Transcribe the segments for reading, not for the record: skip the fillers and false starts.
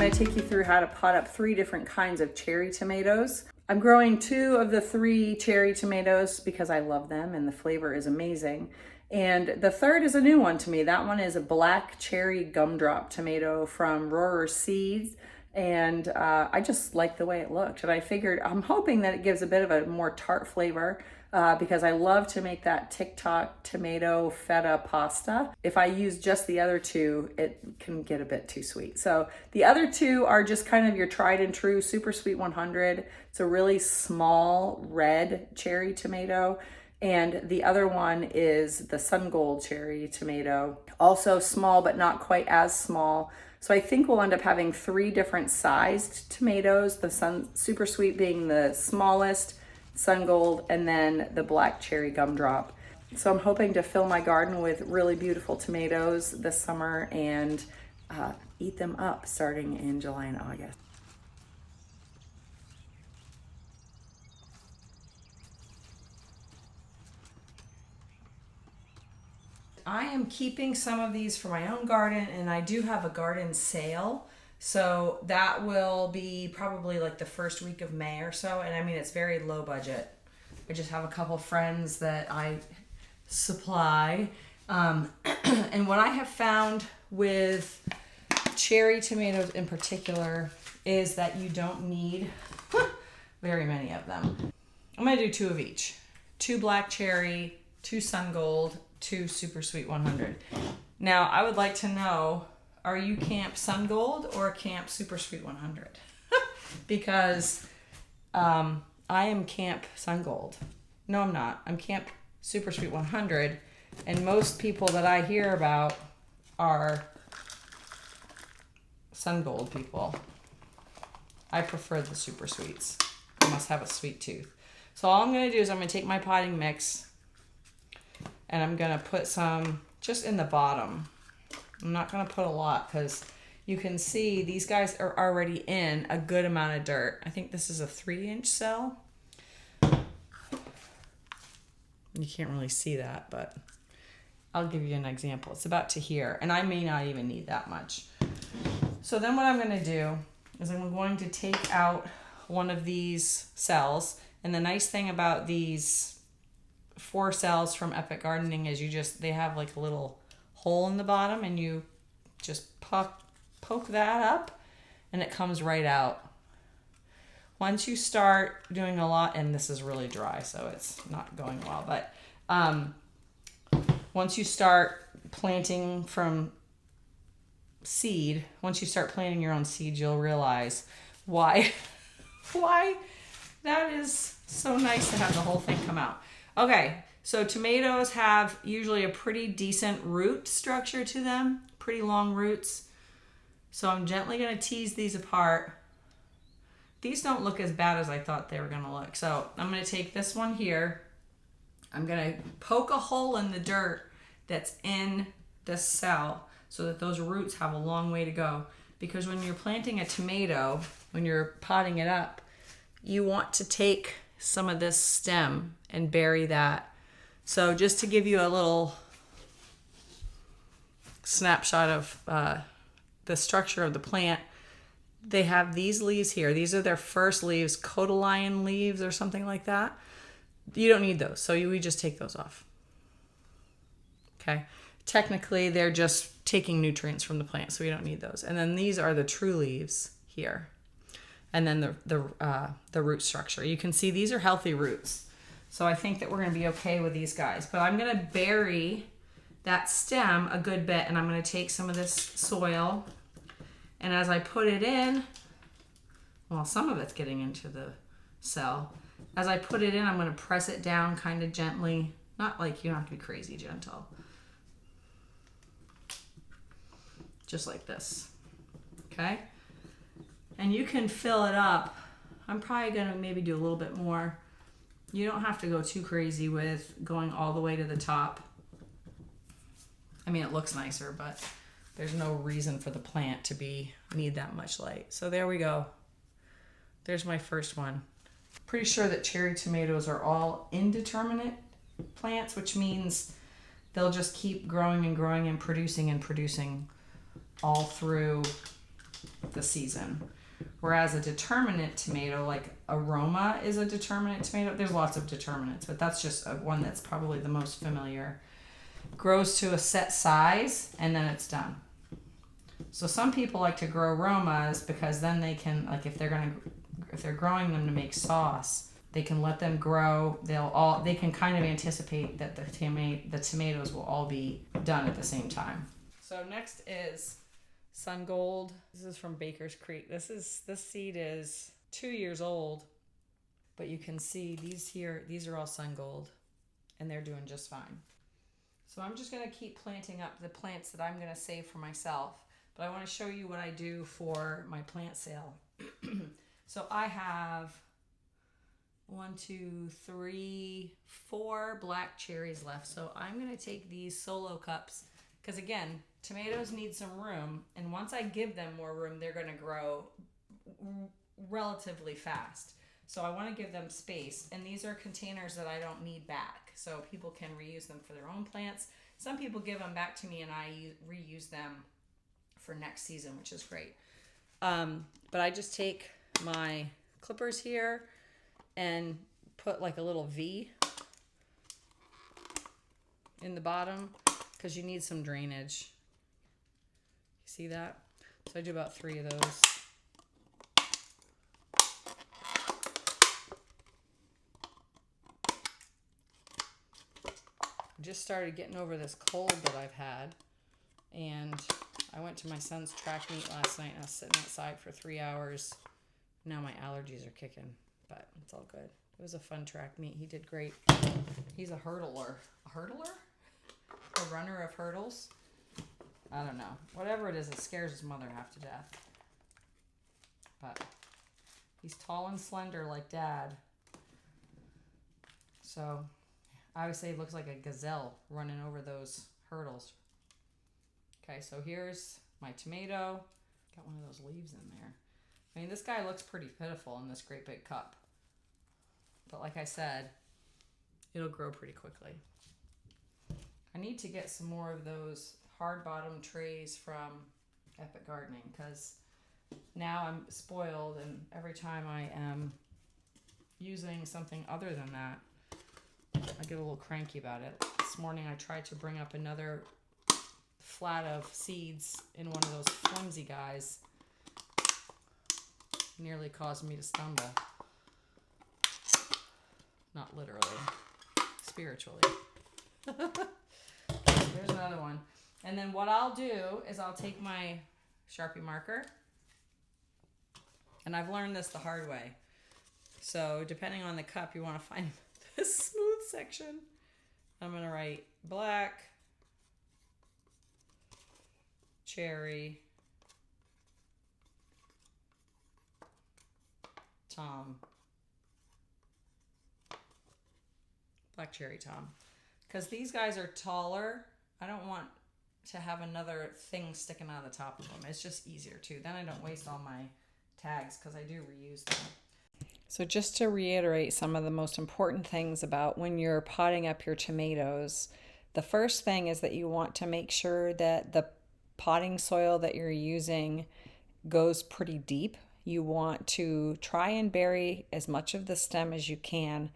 going to take you through how to pot up 3 different kinds of cherry tomatoes. I'm growing 2 of the 3 cherry tomatoes because I love them and the flavor is amazing. And the third is a new one to me. That one is a black cherry gumdrop tomato from Rohrer Seeds. And I just like the way it looked. And I figured, I'm hoping that it gives a bit of a more tart flavor because I love to make that TikTok tomato feta pasta. If I use just the other 2, it can get a bit too sweet. So the other 2 are just kind of your tried and true Super Sweet 100. It's a really small red cherry tomato. And the other one is the Sungold cherry tomato. Also small, but not quite as small. So I think we'll end up having 3 different sized tomatoes, the Super Sweet being the smallest, Sungold, and then the black cherry gumdrop. So I'm hoping to fill my garden with really beautiful tomatoes this summer and eat them up starting in July and August. I am keeping some of these for my own garden, and I do have a garden sale. So that will be probably like the first week of May or so. And I mean, it's very low budget. I just have a couple friends that I supply. And what I have found with cherry tomatoes in particular is that you don't need very many of them. I'm going to do 2 of each. 2 black cherry, 2 Sungold, 2 Super Sweet 100. Now, I would like to know, are you Camp Sungold or Camp Super Sweet 100? Because I am Camp Sungold. No, I'm not. I'm Camp Super Sweet 100. And most people that I hear about are Sungold people. I prefer the Super Sweets. I must have a sweet tooth. So all I'm going to do is I'm going to take my potting mix and I'm going to put some just in the bottom. I'm not going to put a lot because you can see these guys are already in a good amount of dirt. I think this is a 3-inch cell. You can't really see that, but I'll give you an example. It's about to here, and I may not even need that much. So then what I'm going to do is I'm going to take out one of these cells. And the nice thing about these 4 cells from Epic Gardening is they have like a little hole in the bottom, and you just poke that up and it comes right out. Once you start doing a lot, and this is really dry so it's not going well, but once you start planting from seed, once you start planting your own seed, you'll realize why that is so nice to have the whole thing come out. Okay, so tomatoes have usually a pretty decent root structure to them, pretty long roots. So I'm gently going to tease these apart. These don't look as bad as I thought they were going to look. So I'm going to take this one here. I'm going to poke a hole in the dirt that's in this cell so that those roots have a long way to go. Because when you're planting a tomato, when you're potting it up, you want to take some of this stem and bury that. So just to give you a little snapshot of the structure of the plant, they have these leaves here. These are their first leaves, cotyledon leaves or something like that. You don't need those, so we just take those off. Okay, technically they're just taking nutrients from the plant, so we don't need those. And then these are the true leaves here. And then the root structure. You can see these are healthy roots. So I think that we're going to be okay with these guys. But I'm going to bury that stem a good bit, and I'm going to take some of this soil, and as I put it in, well, some of it's getting into the cell. As I put it in, I'm going to press it down kind of gently. Not like, you don't have to be crazy gentle. Just like this. Okay? And you can fill it up. I'm probably going to maybe do a little bit more. You don't have to go too crazy with going all the way to the top. I mean, it looks nicer, but there's no reason for the plant to need that much light. So there we go. There's my first one. Pretty sure that cherry tomatoes are all indeterminate plants, which means they'll just keep growing and growing and producing all through the season. Whereas a determinate tomato, like aroma is a determinate tomato. There's lots of determinants, but that's just one that's probably the most familiar. Grows to a set size and then it's done. So some people like to grow aromas because then they can, like if they're growing them to make sauce, they can let them grow. They can kind of anticipate that the tomatoes will all be done at the same time. So next is Sungold. This is from Baker's Creek. This seed is 2 years old, but you can see these are all Sungold, and they're doing just fine. So I'm just going to keep planting up the plants that I'm going to save for myself, but I want to show you what I do for my plant sale. So I have 1, 2, 3, 4 black cherries left. So I'm going to take these solo cups because, again, tomatoes need some room, and once I give them more room, they're going to grow relatively fast. So I want to give them space, and these are containers that I don't need back, so people can reuse them for their own plants. Some people give them back to me, and I reuse them for next season, which is great. But I just take my clippers here and put like a little V in the bottom because you need some drainage. You see that? So I do about 3 of those. Just started getting over this cold that I've had, and I went to my son's track meet last night and I was sitting outside for 3 hours. Now my allergies are kicking, but it's all good. It was a fun track meet. He did great. He's a hurdler. A hurdler? A runner of hurdles? I don't know. Whatever it is, it scares his mother half to death. But he's tall and slender like Dad. So I would say it looks like a gazelle running over those hurdles. Okay, so here's my tomato. Got one of those leaves in there. I mean, this guy looks pretty pitiful in this great big cup. But like I said, it'll grow pretty quickly. I need to get some more of those hard bottom trays from Epic Gardening because now I'm spoiled, and every time I am using something other than that, I get a little cranky about it. This morning I tried to bring up another flat of seeds in one of those flimsy guys. Nearly caused me to stumble. Not literally, spiritually. There's another one. And then what I'll do is I'll take my Sharpie marker, and I've learned this the hard way. So depending on the cup, you want to find the smooth section. I'm going to write black, cherry, Tom. Black cherry Tom. Because these guys are taller. I don't want to have another thing sticking out of the top of them. It's just easier too. Then I don't waste all my tags because I do reuse them. So just to reiterate some of the most important things about when you're potting up your tomatoes, the first thing is that you want to make sure that the potting soil that you're using goes pretty deep. You want to try and bury as much of the stem as you can.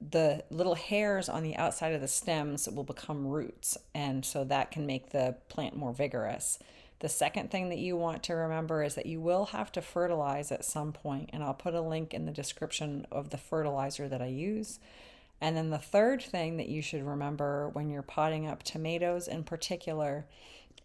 The little hairs on the outside of the stems will become roots, and so that can make the plant more vigorous. The second thing that you want to remember is that you will have to fertilize at some point, and I'll put a link in the description of the fertilizer that I use. And then the third thing that you should remember when you're potting up tomatoes in particular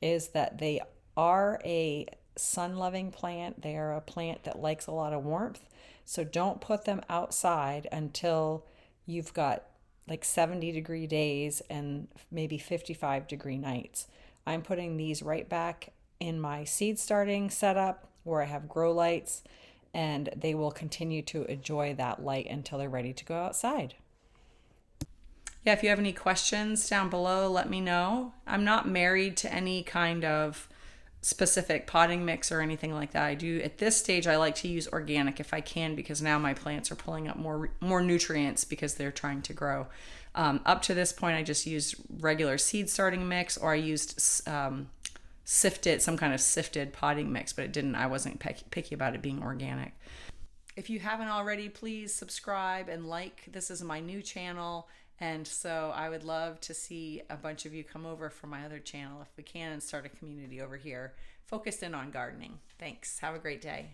is that they are a sun-loving plant. They are a plant that likes a lot of warmth, so don't put them outside until you've got like 70-degree days and maybe 55-degree nights. I'm putting these right back in my seed starting setup where I have grow lights, and they will continue to enjoy that light until they're ready to go outside. Yeah, if you have any questions down below, let me know. I'm not married to any kind of specific potting mix or anything like that. I do at this stage I like to use organic if I can, because now my plants are pulling up more nutrients because they're trying to grow. Up to this point I just used regular seed starting mix, or I used sifted, some kind of sifted potting mix, but it didn't. I wasn't picky about it being organic. If you haven't already, please subscribe and like. This is my new channel, and so I would love to see a bunch of you come over from my other channel if we can and start a community over here focused in on gardening. Thanks. Have a great day.